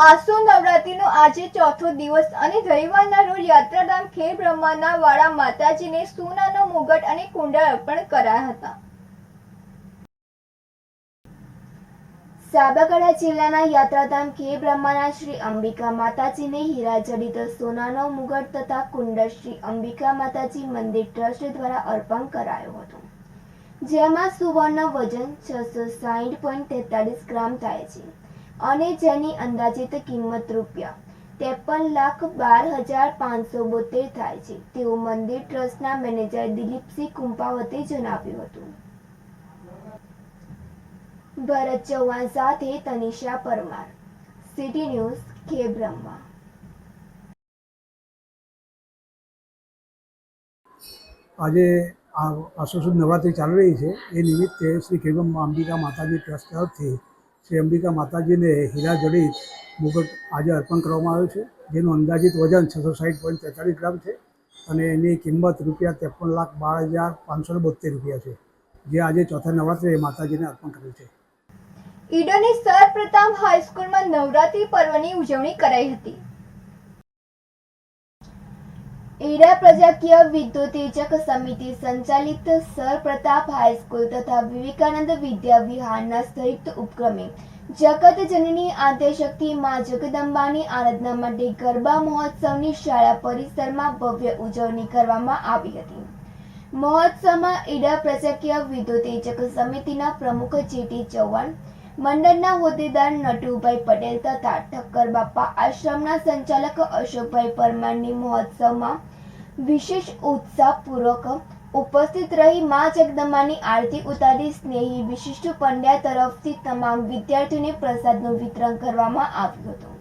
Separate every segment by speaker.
Speaker 1: આસો નવરાત્રીનો આજે ચોથો દિવસ અને રવિવારના રોજ યાત્રાધામ ખેડ બ્રહ્માના વાળા માતાજીને સોનાનો મુગટ અને કુંડળ અર્પણ કરાયા હતા। સાબરકાંઠા જિલ્લાના યાત્રાધામ ખેડ બ્રહ્માના શ્રી અંબિકા માતાજીને હીરાજડિત સોનાનો મુગટ તથા કુંડળ શ્રી અંબિકા માતાજી મંદિર ટ્રસ્ટ દ્વારા અર્પણ કરાયો હતો, જેમાં સુવર્ણ વજન 660.43 ગ્રામ થાય છે અને જેની અંદાજિત કિંમત ₹53,12,572 થાય છે તેવું મંદિર ટ્રસ્ટના મેનેજર દિલીપસિંહ કુંપાવતે જણાવ્યું હતું। ભરત ચૌહાણ સાથે તનિષા પરમાર, સિટી ન્યૂઝ, ખેડ બ્રહ્મા।
Speaker 2: આજે આસો સુદ નવરાત્રિ ચાલી રહી છે એ નિમિત્તે શ્રી ખેડ બ્રહ્મા અંબિકા માતાજી ટ્રસ્ટ તરફથી શ્રી અંબિકા માતાજીને હીરા જડિત મુગટ આજે અર્પણ કરવામાં આવ્યો છે, જેનું અંદાજિત વજન 660.43 ગ્રામ છે અને એની કિંમત ₹53,12,572 છે, જે આજે ચોથા નવરાત્રિએ માતાજીને અર્પણ કર્યું છે।
Speaker 1: ઈડરની સર્વપ્રથમ હાઈસ્કૂલમાં નવરાત્રી પર્વની ઉજવણી કરાઈ હતી। ઈડા પ્રજાકીય વિદ્યોતેજક સમિતિ સંચાલિત સર પ્રતાપ હાઈસ્કૂલ તથા વિવેકાનંદ વિદ્યા વિહારના સંયુક્ત ઉપક્રમે જગત જનની આદ્યશક્તિ મા જગદંબાની આરાધના માટે ગરબા મહોત્સવની શાળા પરિસરમાં ભવ્ય ઉજવણી કરવામાં આવી હતી। મહોત્સવમાં ઈડા પ્રજાકીય વિદ્યોતેજક સમિતિના પ્રમુખ જેટી ચૌહાણ, મંડળના હોદ્દેદાર નટુભાઈ પટેલ તથા ઠક્કર બાપા આશ્રમના સંચાલક અશોકભાઈ પરમારની મહોત્સવમાં વિશેષ ઉત્સાહપૂર્વક ઉપસ્થિત રહી મા જગદંબાની આરતી ઉતારી સ્નેહી વિશિષ્ટ પંડ્યા તરફથી તમામ વિદ્યાર્થીઓને પ્રસાદનું વિતરણ કરવામાં આવ્યું હતું।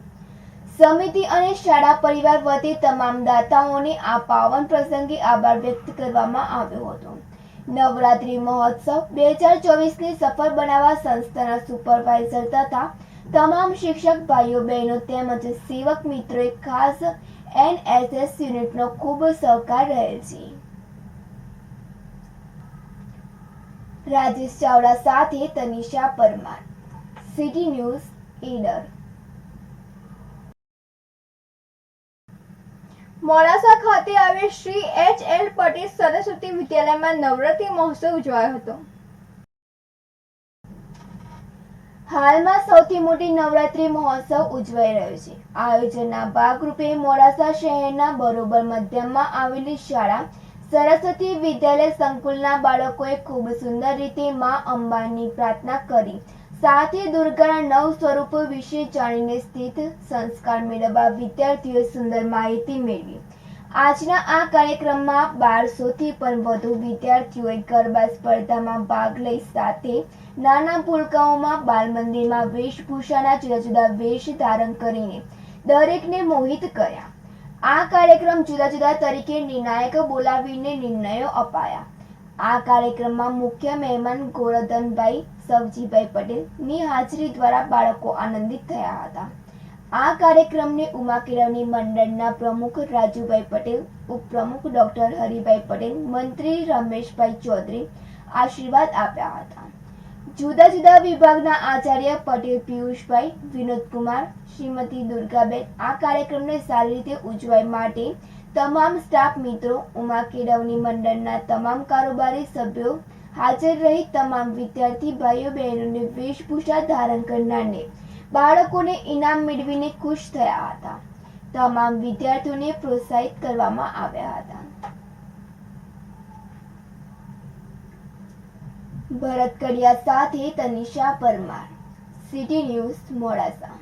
Speaker 1: સમિતિ અને શાળા પરિવાર વતી તમામ દાતાઓને આ પાવન પ્રસંગે આભાર વ્યક્ત કરવામાં આવ્યો હતો। નવરાત્રી મહોત્સવ 2024ને સફળ બનાવવા સંસ્થાના સુપરવાઇઝર તથા તમામ શિક્ષક ભાઈઓ બહેનો તેમજ સેવક મિત્રોએ ખાસ NSS યુનિટનો ખૂબ સહકાર રહેલ છે। રાજેશ ચાવડા સાથે તનિષા પરમાર, સિટી ન્યૂઝ, ઈડર। મોડાસા ખાતે આવેલ શ્રી H.L. પટેલ સરસ્વતી વિદ્યાલયમાં નવરાત્રી મહોત્સવ ઉજવાયો હતો। હાલમાં સૌથી મોટી નવરાત્રી મહોત્સવ ઉજવાઈ રહ્યો છે। આયોજનના ભાગરૂપે મોડાસા શહેરના બરોબર મધ્યમાં આવેલી શાળા સરસ્વતી વિદ્યાલય સંકુલના બાળકોએ ખૂબ સુંદર રીતે મા અંબાની પ્રાર્થના કરી સાથે દુર્ગાના 9 સ્વરૂપો વિશે જાણીને સ્થિત સંસ્કાર મેળવવા વિદ્યાર્થીઓએ સુંદર માહિતી મેળવી। આજના આ કાર્યક્રમમાં 1200થી પણ વધુ વિદ્યાર્થીઓએ ગરબા સ્પર્ધામાં ભાગ લઈ સાથે નાના ભૂલકાઓમાં બાલ મંદિરમાં વેશભૂષાના જુદા જુદા વેશ ધારણ કરીને દરેકને મોહિત કર્યા। આ કાર્યક્રમ જુદા જુદા તરીકે નિર્ણાયક બોલાવીને નિર્ણયો અપાયા। આ કાર્યક્રમમાં મુખ્ય મહેમાન ગોરધનભાઈ સવજીભાઈ પટેલની હાજરી દ્વારા બાળકો આનંદિત થયા હતા। આ કાર્યક્રમને ઉમા કેળવણી મંડળના પ્રમુખ રાજુભાઈ પટેલ, ઉપપ્રમુખ ડોક્ટર હરિભાઈ પટેલ, મંત્રી રમેશભાઈ ચૌધરી આશીર્વાદ આપ્યા હતા। જુદા જુદા વિભાગના આચાર્ય પટેલ પિયુષભાઈ, વિનોદકુમાર, શ્રીમતી દુર્ગાબેન આ કાર્યક્રમને સારી રીતે ઉજવાય માટે તમામ સ્ટાફ મિત્રો, ઉમા કેળવણી મંડળના તમામ કારોબારી સભ્યો હાજર રહી તમામ વિદ્યાર્થી ભાઈઓ બહેનોને વેશભૂષા ધારણ કરનારને બાળકોને ઇનામ મેળવીને ખુશ થયા હતા। તમામ વિદ્યાર્થીઓને પ્રોત્સાહિત કરવામાં આવ્યા હતા। ભરત કડિયા સાથે તનિષા પરમાર, સિટી ન્યૂઝ, મોડાસા।